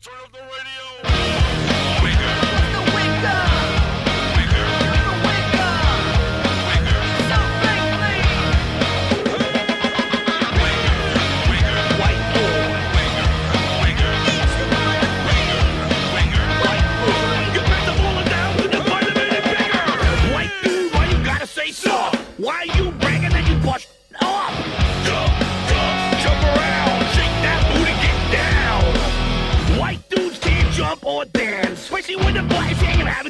Turn up the radio. Wake up. Wake up. Wake up. Wake up. So frankly. White boy. White boy. You better pull it down to the fight a minute bigger. White dude, why you gotta say so? Why you bragging that you bust off? Jump around, shake that booty, get down. White dudes can't jump or dance, especially when the black hanging out.